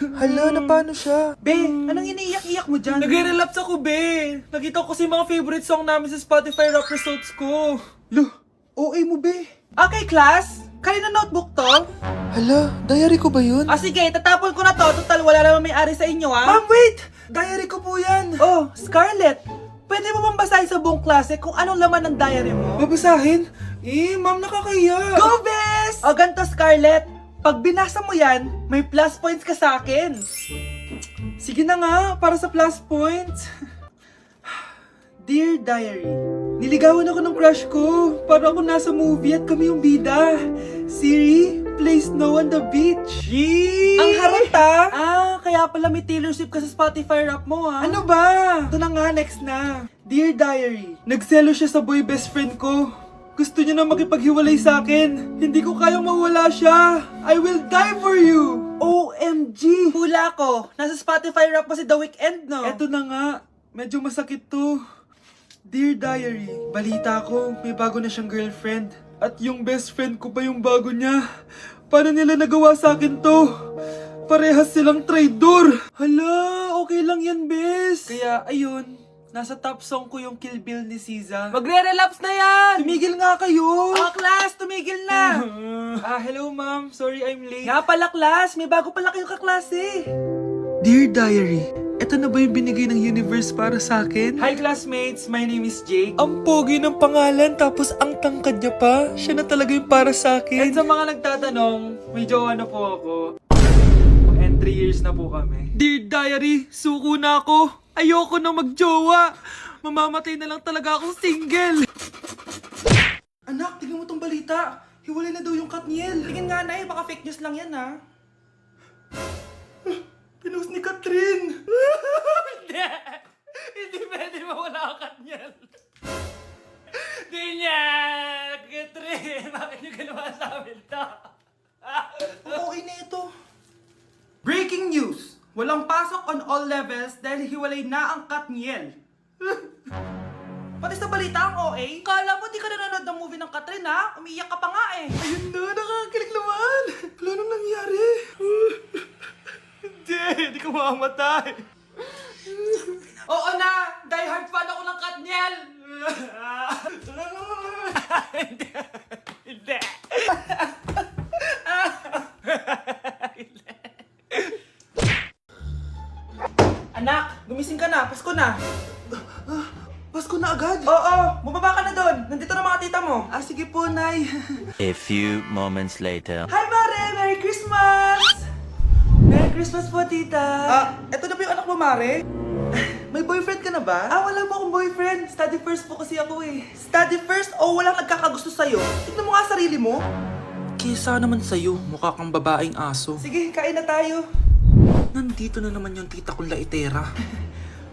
Hala, na paano siya? Be, anong iniiyak-iyak mo dyan? Nagre-relapse ako, be. Nakita ko kasi mga favorite song namin sa Spotify rap results ko. Loh, OA mo, be. Okay, class. Kanina notebook to? Hala, diary ko ba yun? Sige, tatapon ko na to. Total, wala naman may-ari sa inyo, ha? Ma'am, wait! Diary ko po yan. Oh, Scarlett. Pwede mo bang basahin sa buong klase kung anong laman ng diary mo? Babasahin? Ma'am, nakakaya. Go, Bes! O, ganito, Scarlett. Pag binasa mo yan, may plus points ka sa akin. Sige na nga, para sa plus points. Dear Diary, Niligawan ako ng crush ko. Para ako nasa movie at kami yung bida. Siri, play Snow on the Beach. Yee! ang harata! Kaya pala may Taylor Swift ka sa Spotify rap mo, ha? Ano ba? Ito na nga, next na. Dear Diary, Nagselo siya sa boy best friend ko. Gusto niya na makipaghiwalay sa akin. Hindi ko kayang mawala siya. I will die for you. OMG! Hula ko! Nasa Spotify rap mo si The Weeknd, no? Eto na nga. Medyo masakit to. Dear Diary, balita ko, may bago na siyang girlfriend. At yung best friend ko pa yung bago niya. Paano nila nagawa sa akin to? Parehas silang traitor. Hala, okay lang yan, bes. Kaya, ayun, nasa top song ko yung Kill Bill ni SZA. Magre-relapse na yan! Tumigil nga kayo! Class, tumigil na! Hello ma'am. Sorry I'm late. Nga pala, class, may bago pala kayong kaklase. Dear Diary, eto na ba yung binigay ng universe para sa akin? Hi, classmates. My name is Jake. Ang pogi ng pangalan tapos ang tangkad niya pa. Siya na talaga yung para sa And akin. sa mga nagtatanong, may jowa na po ako. And 3 years na po kami. Dear Diary, suko na ako. Ayoko na magjowa. Mamamatay na lang talaga akong single. Anak, tingnan mo tong balita. Hiwalay na daw yung Katniel. Tingin nga na baka fake news lang yan, ha? Pinost ni Catherine. Hindi! Hindi pwede mawala ang Katniel. Hindi niya! Katrin, bakit niyo ginawa sa amin to? Okay na ito. Breaking news! Walang pasok on all levels dahil hiwalay na ang Katniel. Pati sa balita ang OA, kala mo di ka nanonood ng movie ng Katrin, ha? Umiiyak ka pa nga eh. Ayun na, nakakakilig naman. Wala nang nangyari. Hindi ka mamamatay. Oo na! Die hard fan ako ng Katniel! Hindi. Hindi. Anak, gumising ka na. Pasko na. Pasko na agad. Oo, bumaba ka na doon. Nandito na mga tita mo. Sige po, Nay. A few moments later. Hi, Mare! Merry Christmas! Merry Christmas po, tita. Eto na ba yung anak mo, Mare? May boyfriend ka na ba? Wala po akong boyfriend. Study first po kasi ako eh. Study first o walang nagkakagusto sa'yo? Tignan mo nga sarili mo. Kesa naman sa'yo, mukha kang babaeng aso. Sige, kain na tayo. Nandito na naman yung tita kong laitera.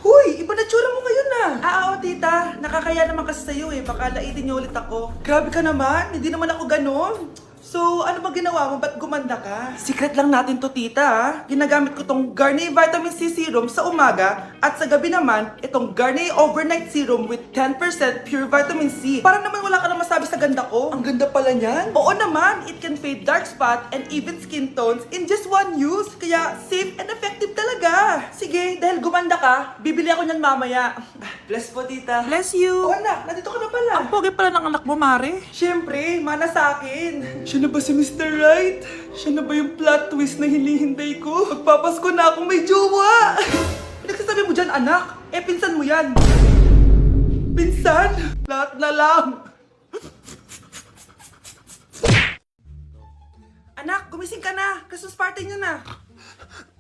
Huy, iba na tsura mo ngayon na. Oo, tita. Nakakaya naman kasi sa'yo eh. Baka laitin niyo ulit ako. Grabe ka naman. Hindi naman ako ganon. So, ano ba ginawa mo? Ba't gumanda ka? Secret lang natin to, tita, ha? Ginagamit ko tong Garnier Vitamin C Serum sa umaga at sa gabi naman, itong Garnier Overnight Serum with 10% pure vitamin C. Para naman wala ka na masabi sa ganda ko. Ang ganda pala niyan. Oo naman, it can fade dark spot and even skin tones in just one use. Kaya safe and effective talaga. Sige, dahil gumanda ka, bibili ako niyan mamaya. Bless po, tita. Bless you. Oo, anak, nandito ka na pala. Ang pogi pala ng anak mo, Mare. Siyempre, mana sa akin. Siya na ba si Mr. Right? Siya na ba yung plot twist na hinihintay ko? Magpapasko na akong may jowa. Pinagsasabi mo dyan, anak. Pinsan mo yan. Pinsan? Lahat na lang. Anak, gumising ka na. Christmas party niyo na.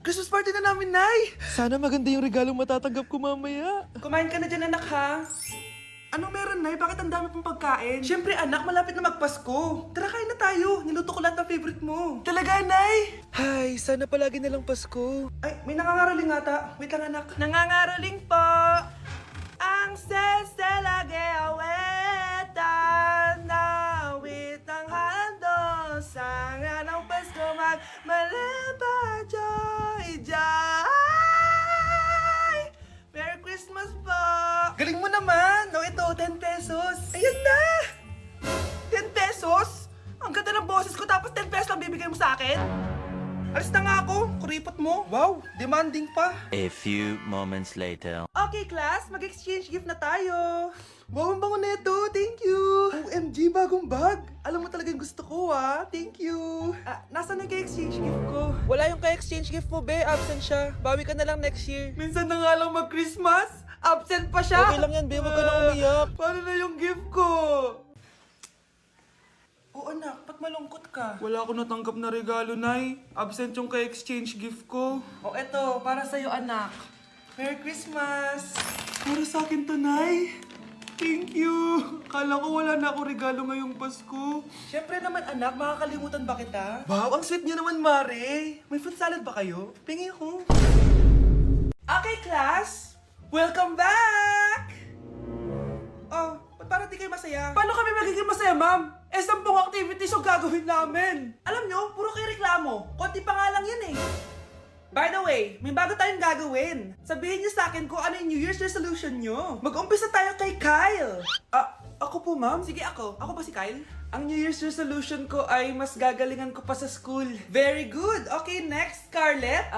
Christmas party na namin, Nay! Sana maganda yung regalong matatanggap ko mamaya. Kumain ka na dyan, anak, ha? Anong meron, Nay? Bakit ang dami pong pagkain? Siyempre, anak, malapit na magpasko. Tara, kain na tayo. Niluto ko lahat ng favorite mo. Talaga, Nay? Ay, sana palagi na lang Pasko. Ay, may nangangaraling ata. Wait lang, anak. Nangangaraling po. Ang seselage awetan na awit ang hando. Sanga ng Pasko magmalaba joy joy. Merry Christmas po. Galing mo naman. No, ito, 10 pesos. Ayan na. 10 pesos? Ang ganda ng boses ko tapos 10 pesos lang bibigay mo sa akin? Alis na nga ako. Kuripot sipot mo. Wow, demanding pa. A few moments later. Okay, class, mag-exchange gift na tayo. Wow, ang bango neto. Thank you. OMG, bagong bag. Alam mo talagang gusto ko, ah. Thank you. Nasaan yung ka-exchange gift ko? Wala yung ka-exchange gift mo, be. Absent siya. Bawi ka na lang next year. Minsan na nga lang mag-Christmas. Absent pa siya. Okay lang yan, be. Huwag ka na umiyak. Paano na yung gift ko? Oo, anak. Ba't malungkot ka? Wala ako natanggap na regalo, Nay. Absent yung ka-exchange gift ko. O, eto. Para sa'yo, anak. Merry Christmas! Para sa akin to, Nay. Thank you! Kala ko wala na ako regalo ngayong Pasko. Siyempre naman, anak. Makakalimutan ba kita? Wow, ang sweet niyo naman, Mare. May fruit salad ba kayo? Pingi ko. Okay, class. Welcome back! Oh, ba't parang di kayo masaya? Paano kami magiging masaya, ma'am? 10 activities ang gagawin namin. Alam nyo, puro kayo reklamo. Konti pa nga lang yan eh. By the way, may bago tayong gagawin. Sabihin niyo sa akin kung ano yung New Year's resolution niyo. Mag-umpisa tayo kay Kyle. Ako po, ma'am? Sige, ako. Ako ba si Kyle? Ang New Year's resolution ko ay mas gagalingan ko pa sa school. Very good. Okay, next, Scarlett.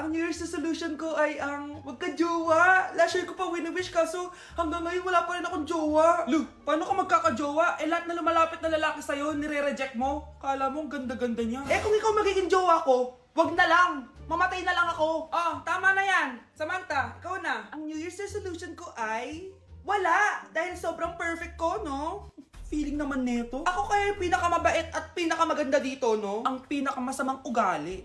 Ang New Year's resolution ko ay ang magka-jowa. Last year ko pa wini-wish kaso hanggang ngayon wala pa rin akong jowa. Lu, paano ka magkaka-jowa? Lahat na lumalapit na lalaki sa'yo, nire-reject mo. Kala mo ang ganda-ganda niya. Kung ikaw magiging jowa ko, wag na lang. Mamatay na lang ako. Oh, tama na yan. Samantha, ikaw na. Ang New Year's resolution ko ay wala. Dahil sobrang perfect ko, no? Feeling naman neto. Ako kaya yung pinakamabait at pinakamaganda dito, no? Ang pinakamasamang ugali.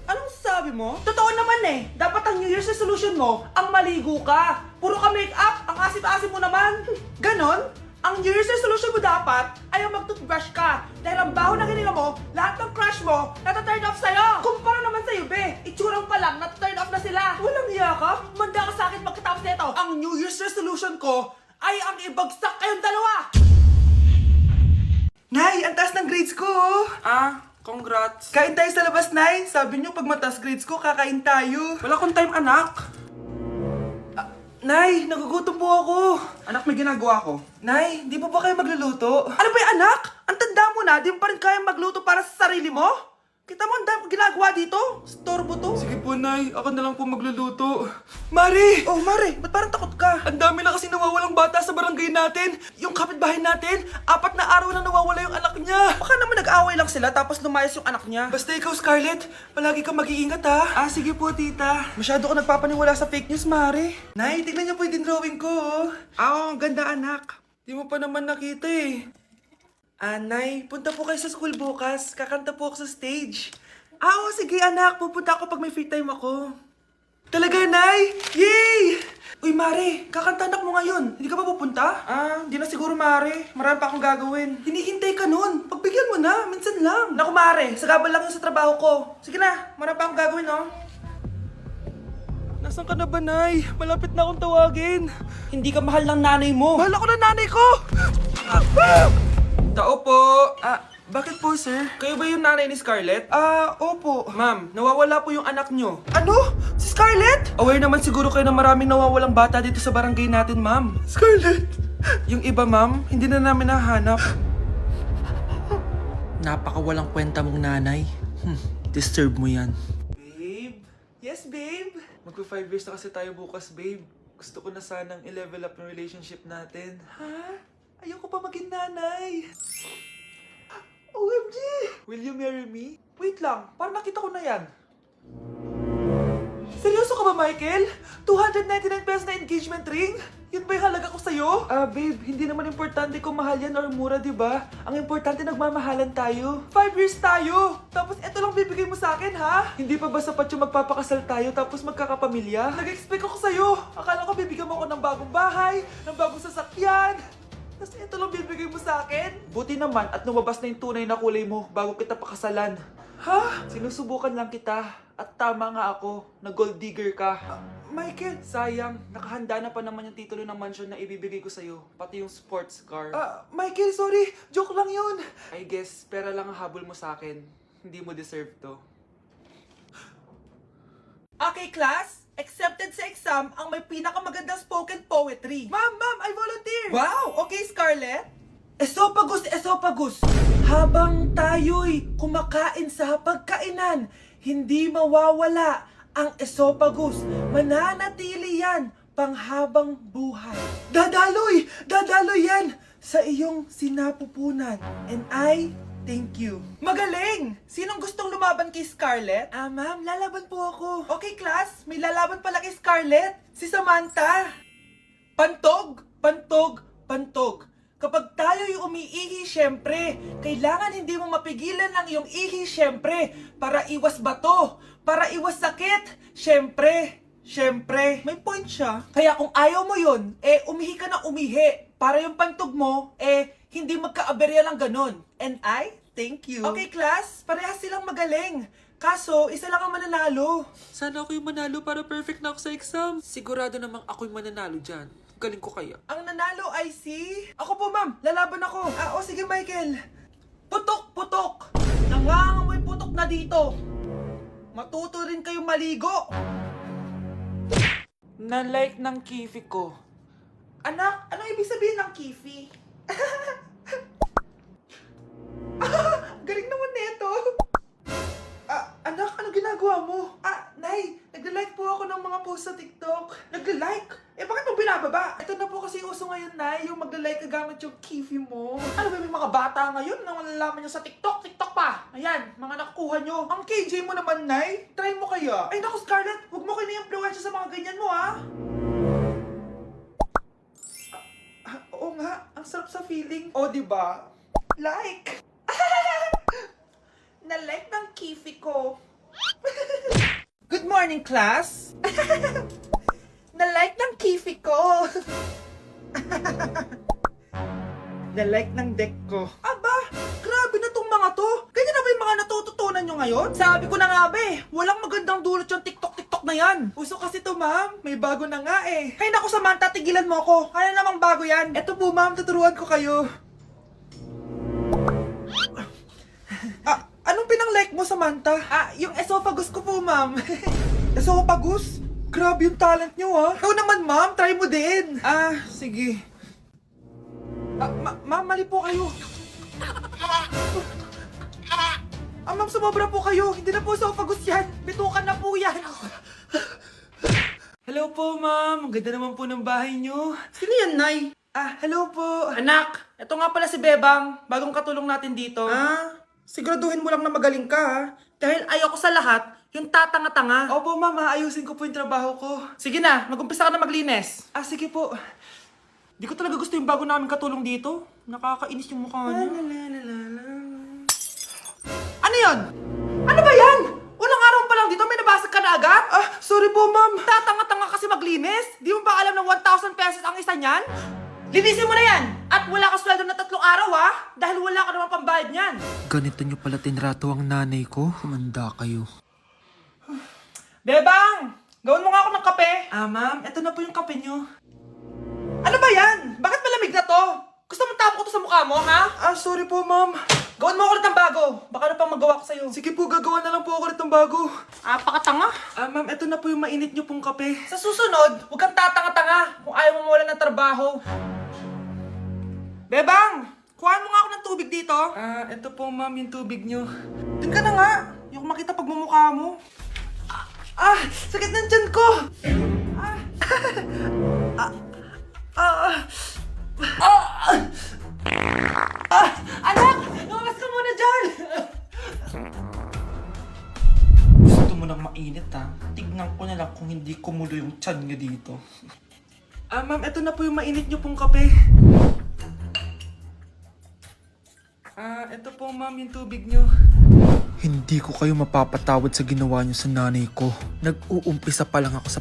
Anong sabi mo? Totoo naman eh. Dapat ang New Year's resolution mo, ang maligo ka. Puro ka make-up. Ang asip-asip mo naman. Ganon? Ang New Year's resolution mo dapat ay ang mag-toothbrush ka. Dahil ang baho ng hininga mo, lahat ng crush mo, nata-turn off sa'yo. Kumpara naman sa'yo, be. Itsurang pa lang, nata-turn off na sila. Walang iya ka? Manda ka sa akin pagkatapos nito. Ang New Year's resolution ko ay ang ibagsak kayong dalawa. Nay, ang taas ng grades ko. Congrats. Kain tayo sa labas, Nay. Sabi niyo pag mataas grades ko, kakain tayo. Wala akong time, anak. Nay, nagugutom po ako. Anak, may ginagawa ko. Nay, di po ba kayo magluluto? Ano ba yung anak? Ang tanda mo na, di mo pa rin kaya magluto para sa sarili mo? Kita mo ang dami kong ginagawa dito? Storbo to. Sige po, Nay. Ako na lang po magluluto. Mari! Oh, Mari, ba't parang takot ka? Ang dami na kasi nawawalang bata sa barangay natin. Yung kapitbahay natin, 4 na araw na nawawala yung anak niya. Baka naman nag-away lang sila tapos lumayas yung anak niya. Basta ikaw, Scarlett, palagi kang mag-iingat ha. Sige po, tita. Masyado ko nagpapaniwala sa fake news, Mari. Nay, tignan niyo po yung drawing ko. Ang ganda, anak. Di mo pa naman nakita eh. Nay, punta po kayo sa school bukas. Kakanta po ako sa stage. Oo, sige anak. Pupunta ako pag may free time ako. Talaga, Nay? Yay! Uy, Mare, kakanta anak mo ngayon. Hindi ka pa pupunta? Hindi na siguro, Mare. Marami pa akong gagawin. Hinihintay ka nun. Pagbigyan mo na, minsan lang. Naku, Mare, sagabal lang yun sa trabaho ko. Sige na, marami pa akong gagawin, no? Nasaan ka na ba, Nay? Malapit na akong tawagin. Hindi ka mahal ng nanay mo. Mahal ako ng nanay ko! Tao po! Bakit po, sir? Kayo ba yung nanay ni Scarlett? Opo. Ma'am, nawawala po yung anak nyo. Ano? Si Scarlett? Aware naman siguro kayo na maraming nawawalang bata dito sa barangay natin, ma'am. Scarlett? Yung iba, ma'am, hindi na namin nahanap. Napakawalang kwenta mong nanay. Disturb mo yan. Babe? Yes, babe? Magpa 5 years na kasi tayo bukas, babe. Gusto ko na sanang i-level up yung relationship natin. Ha? Ayoko pa maging nanay. OMG! Will you marry me? Wait lang, parang nakita ko na yan. Seryoso ka ba, Michael? 299 pesos na engagement ring? Yun ba yung halaga ko sa'yo? Babe, hindi naman importante kung mahal yan or mura, di ba? Ang importante, nagmamahalan tayo. 5 years tayo! Tapos eto lang bibigay mo sa akin, ha? Hindi pa ba sapat yung magpapakasal tayo tapos magkakapamilya? Nag-expect ako sa'yo. Akala ko bibigyan mo ako ng bagong bahay, ng bagong sasakyan. Tapos ito lang bibigay mo sa akin? Buti naman at lumabas na yung tunay na kulay mo bago kita pakasalan. Ha? Sinusubukan lang kita. At tama nga ako, na gold digger ka. Michael! Sayang, nakahanda na pa naman yung titulo ng mansion na ibibigay ko sa'yo. Pati yung sports car. Michael, sorry! Joke lang yun! I guess, pera lang ang habol mo sa akin. Hindi mo deserve to. Okay, class! Accepted sa exam ang may pinakamagandang spoken poetry. Ma'am, I volunteer! Wow! Okay, Scarlett? Esophagus, esophagus! Habang tayo'y kumakain sa pagkainan, hindi mawawala ang esophagus. Mananatili yan panghabang buhay. Dadaloy! Dadaloy yan sa iyong sinapupunan. And I thank you. Magaling! Sinong gustong lumaban kay Scarlett? Ma'am, lalaban po ako. Okay, class, may lalaban pala kay Scarlett. Si Samantha. Pantog, pantog, pantog. Kapag tayo'y umiihi, syempre, kailangan hindi mo mapigilan ang iyong ihi, syempre, para iwas bato, para iwas sakit, syempre. May point siya. Kaya kung ayaw mo yun, umihi ka na umihi. Para yung pantog mo, hindi magka-aberya lang ganun. And I thank you. Okay, class, parehas silang magaling. Kaso, isa lang ang mananalo. Sana ako yung manalo para perfect na ako sa exam. Sigurado namang ako yung mananalo dyan. Galing ko kaya. Ang nanalo ay si... Ako po, ma'am. Lalaban ako. Sige, Michael. Putok, putok. Nangangamoy putok na dito. Matuto rin kayong maligo. Na-like ng kifi ko. Anak, ano ibig sabihin ng kifi? Galing naman nito. Anak, ano ginagawa mo? Nay, nagla-like po ako ng mga post sa TikTok. Nagla-like? Bakit mo binababa? Ito na po kasi uso ngayon, Nay, yung magla-like ka gamit yung kifi mo. Ano ba, may mga bata ngayon na malalaman nyo sa TikTok? TikTok pa! Ayan, mga nakukuha nyo. Ang KJ mo naman, Nay. Try mo kaya. Ay, naku, Scarlett, huwag mo kini-influensya sa mga ganyan mo, ha? Oo nga, ang sarap sa feeling. O, diba? Like! Na-like ng kifi ko. Good morning, class! Na-like ng kifi ko. Na-like ng deck ko. Aba, grabe na tong mga to. Ganyan na ba yung mga natututunan nyo ngayon? Sabi ko na nga ba walang magandang dulot yung TikTok na yan. Uso kasi to, ma'am. May bago na nga eh. Hay naku, Samantha, tigilan mo ako. Ano namang bago yan? Eto po, ma'am, tuturuan ko kayo. Anong pinang-like mo, Samantha? Yung esophagus ko po, ma'am. Esophagus? Grabe yung talent nyo, ha? Ikaw naman, ma'am. Try mo din. Sige. Ma'am, mali po kayo. Ma'am, sumobra po kayo. Hindi na po esophagus yan. Bitukan na po yan. Hello po, ma'am. Ang ganda naman po ng bahay nyo. Sino yan, Nay? Hello po. Anak, ito nga pala si Bebang. Bagong katulong natin dito. Siguraduhin mo lang na magaling ka, ha? Dahil ayoko sa lahat, yung tatanga-tanga. Opo, ma'am, ayusin ko po yung trabaho ko. Sige na, mag-umpisa ka na maglinis. Sige po. Di ko talaga gusto yung bago namin katulong dito. Nakakainis yung mukha niya. Ano yun? Ano ba yan? Unang araw pa lang dito, may nabasag ka na agad? Sorry po, ma'am. Tatanga-tanga kasi maglinis? Di mo ba alam ng 1,000 pesos ang isa niyan? Linisin mo na yan! At wala ka sweldo na 3 araw, ha? Dahil wala ka naman pambayad niyan. Ganito nyo pala tinrato ang nanay ko. Kumanda kayo. Bebang! Gawin mo nga ako ng kape. Ma'am, eto na po yung kape nyo. Ano ba yan? Bakit malamig na to? Gusto mo tapo ko to sa mukha mo, ha? Sorry po, ma'am. Gawin mo ako ulit ng bago. Baka na pang magawa ko sa'yo. Sige po, gagawa na lang po ako ulit ng bago. Pakatanga. Ma'am, eto na po yung mainit nyo pong kape. Sa susunod, huwag kang tatanga-tanga kung ayaw mo mawala ng trabaho. Bebang! Kuhaan mo nga ako ng tubig dito. Eto po, ma'am, yung tubig nyo. Doon ka na nga. Yung makita pagmumukha mo. Sakit ng tiyan ko! Anak! Lumabas ka muna dyan! Gusto mo nang mainit, ha? Tignan ko na lang kung hindi kumulo yung tiyan nyo dito. Ma'am, eto na po yung mainit nyo pong kape. Eto po, ma'am, yung tubig nyo. Hindi ko kayo mapapatawad sa ginawa nyo sa nanay ko. Nag-uumpisa pa lang ako sa